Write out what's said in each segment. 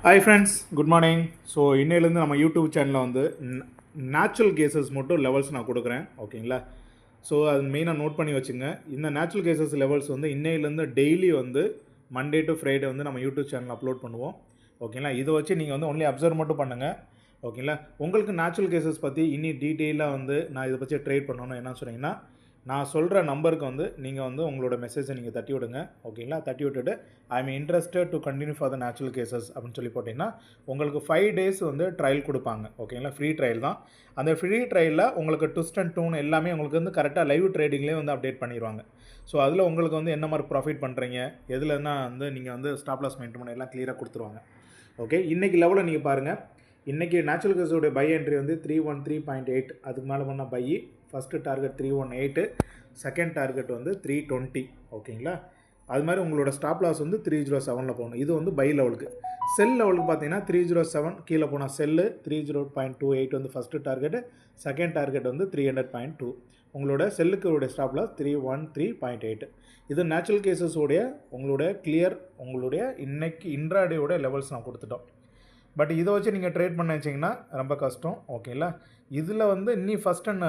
Hi friends, good morning. So இன்னையிலேருந்து நம்ம YouTube சேனலில் வந்து நேச்சுரல் கேசஸ் மட்டும் லெவல்ஸ் நான் கொடுக்குறேன். ஓகேங்களா? ஸோ அது மெயினாக நோட் பண்ணி வச்சுங்க. இந்த நேச்சுரல் கேசஸ் லெவல்ஸ் வந்து இன்னையிலேருந்து டெய்லி வந்து மண்டே டு ஃப்ரைடே வந்து நம்ம யூடியூப் சேனல் அப்லோட் பண்ணுவோம். ஓகேங்களா? இதை வச்சு நீங்கள் வந்து ஒன்லி அப்சர்வ் மட்டும் பண்ணுங்கள். ஓகேங்களா? உங்களுக்கு நேச்சுரல் கேசஸ் பற்றி இன்னி டீட்டெயிலாக வந்து நான் இதை பற்றி ட்ரேட் பண்ணணும் என்ன சொன்னீங்கன்னா, நான் சொல்கிற நம்பருக்கு வந்து நீங்கள் வந்து உங்களோட மெசேஜை நீங்கள் தட்டி விடுங்க. ஓகேங்களா? தட்டி விட்டுட்டு ஐ am interested to continue for the natural cases அப்படின்னு சொல்லி போட்டிங்கன்னா உங்களுக்கு 5 days வந்து ட்ரையல் கொடுப்பாங்க. ஓகேங்களா? ஃப்ரீ ட்ரையல் தான். அந்த ஃப்ரீ ட்ரையலில் உங்களுக்கு ட்விஸ்ட் அண்ட் டூன் எல்லாமே உங்களுக்கு வந்து கரெக்டாக லைவ் ட்ரேடிங்லேயே வந்து அப்டேட் பண்ணிடுவாங்க. ஸோ அதில் உங்களுக்கு வந்து என்ன மாதிரி ப்ராஃபிட் பண்ணுறீங்க, எதுலன்னா வந்து நீங்கள் வந்து ஸ்டாப் லாஸ் மெயின்டைன் பண்ண எல்லாம் கிளியராக கொடுத்துருவாங்க. ஓகே, இன்றைக்கி லெவலில் நீங்கள் பாருங்கள். இன்றைக்கி நேச்சுரல் கேஸோடைய பை என்ட்ரி வந்து 313.8. அதுக்கு மேலே பண்ணால் bye. First target 318, second target வந்து 320. ஓகேங்களா? அது மாதிரி உங்களோட ஸ்டாப் லாஸ் வந்து 307 போகணும். இது வந்து பை லெவலுக்கு. செல் லெவலுக்கு பார்த்தீங்கன்னா 307 கீழே போனால் செல்லு 30.28 வந்து ஃபஸ்ட்டு டார்கெட்டு, செகண்ட் டார்கெட் வந்து 300.2. உங்களோட செல்லுக்கு ஸ்டாப் லாஸ் 313.8. இது நேச்சுரல் கேசஸோடைய உங்களுடைய கிளியர் உங்களுடைய இன்னைக்கு இன்ட்ராடேயோட லெவல்ஸ் நான் கொடுத்துட்டோம். பட் இதை வச்சு நீங்கள் ட்ரேட் பண்ண வச்சிங்கன்னா ரொம்ப கஷ்டம். ஓகேங்களா? இதில் வந்து இன்னி ஃபஸ்ட் அண்ட்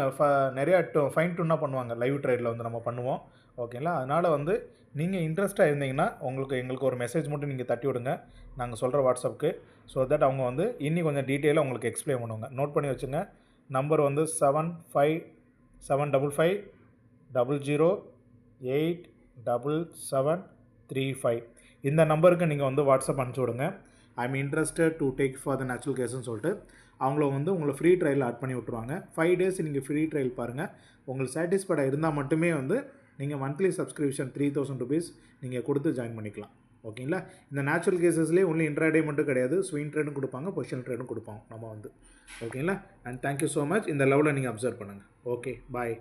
நிறையா ஃபைன் டூனாக பண்ணுவாங்க. லைவ் ட்ரேடில் வந்து நம்ம பண்ணுவோம். ஓகேங்களா? அதனால் வந்து நீங்கள் இன்ட்ரெஸ்ட்டாக இருந்தீங்கன்னா எங்களுக்கு ஒரு மெசேஜ் மட்டும் நீங்கள் தட்டி விடுங்க நாங்கள் சொல்கிற வாட்ஸ்அப்புக்கு. ஸோ தட் அவங்க வந்து இன்னி கொஞ்சம் டீட்டெயிலாக உங்களுக்கு எக்ஸ்பிளைன் பண்ணுவாங்க. நோட் பண்ணி வச்சுங்க. நம்பர் வந்து 757500877735. இந்த நம்பருக்கு நீங்கள் வந்து வாட்ஸ்அப் அனுப்பிச்சி விடுங்க. I am interested to take for the natural கேஸ்ன்னு சொல்லிட்டு அவங்கள வந்து உங்களை ஃப்ரீ ட்ரையல் ஆட் பண்ணி விட்ருவாங்க. 5 days நீங்கள் ஃப்ரீ ட்ரையல் பாருங்கள். உங்களுக்கு சாட்டிஸ்ஃபைடாக இருந்தால் மட்டுமே வந்து நீங்கள் மந்த்லி சப்ஸ்கிரிப்ஷன் 3000 rupees நீங்கள் கொடுத்து ஜாயின் பண்ணிக்கலாம். ஓகேங்களா? இந்த நேச்சுரல் கேசஸ்லேயே ஒன்லி இன்ட்ராடே மட்டும் கிடையாது, ஸ்விங் ட்ரேடும் கொடுப்பாங்க, பொசிஷன் ட்ரேடும் கொடுப்பாங்க நம்ம வந்து. ஓகேங்களா? And thank you so much. இந்த லெவலில் நீங்கள் அப்சர்வ் பண்ணுங்கள். ஓகே, பாய்.